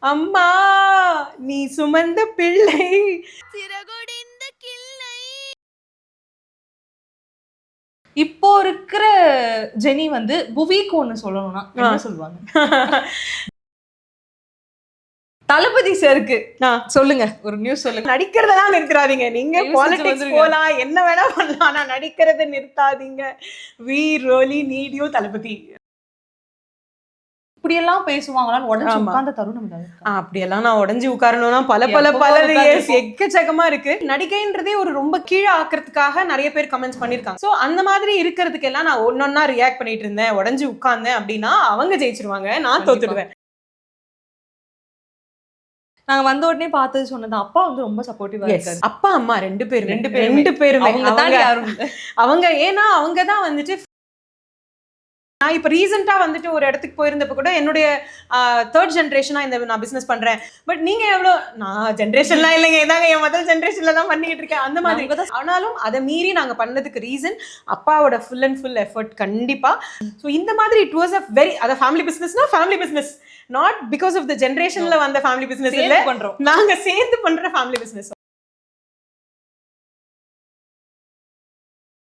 அம்மா நீ சுமந்த பிள்ளை சிறகொடிந்த கிள்ளை. இப்போ இருக்கிற ஜெனி வந்து புவிக்கு சொல்லணும்னா என்ன சொல்லுவாங்க? தளபதி சாருக்கு சொல்லுங்க, ஒரு நியூஸ் சொல்லுங்க. நடிக்கிறதெல்லாம் நிறுத்தாதீங்க. நீங்க பாலிடிக்ஸ் போலாம், என்ன வேணா பண்ணலாம், ஆனா நடிக்கிறத நிறுத்தாதீங்க. we really need you தளபதி. இப்படியெல்லாம் பேசுவாங்களான்னு உடஞ்சு உட்கார்ந்த தருணம் தான். அப்படியெல்லாம் நான் உடஞ்சி உட்காரணும்னா பல எக்கச்சக்கமா இருக்கு. நடிகைன்றதே ஒரு ரொம்ப கீழே ஆக்குறதுக்காக நிறைய பேர் கமெண்ட்ஸ் பண்ணிருக்காங்க. சோ அந்த மாதிரி இருக்கிறதுக்கு எல்லாம் நான் ஒன்னொன்னா ரியாக்ட் பண்ணிட்டு இருந்தேன், உடஞ்சி உட்கார்ந்தேன் அப்படின்னா அவங்க ஜெயிச்சிருவாங்க, நான் தோத்துடுவேன். நாங்க வந்த உடனே பார்த்தது சொன்னது, அப்பா வந்து ரொம்ப சப்போர்ட்டிவா இருக்காரு. அப்பா அம்மா ரெண்டு பேருமே அவங்க ஏன்னா அவங்க தான் வந்துட்டு. நான் இப்போ ரீசெண்டாக வந்துட்டு ஒரு இடத்துக்கு போயிருந்தப்ப கூட என்னுடைய தேர்ட் ஜென்ரேஷனாக இந்த நான் பிஸ்னஸ் பண்ணுறேன். பட் நீங்கள் எவ்வளோ, நான் ஜென்ரேஷன்லாம் இல்லைங்க, இதாங்க என் முதல் ஜென்ரேஷனில் தான் பண்ணிக்கிட்டு இருக்கேன் அந்த மாதிரி. ஆனாலும் அதை மீறி நாங்கள் பண்ணதுக்கு ரீசன் அப்பாவோட ஃபுல் அண்ட் ஃபுல் எஃபர்ட் கண்டிப்பாக. ஸோ இந்த மாதிரி இட் வாஸ் அ வெரி, அதை ஃபேமிலி பிஸ்னஸ்னா family business, not because of the ஜென்ரேஷனில் வந்த ஃபேமிலி பிஸ்னஸ் இல்லை, நாங்கள் சேர்ந்து பண்ணுற ஃபேமிலி பிஸ்னஸ்.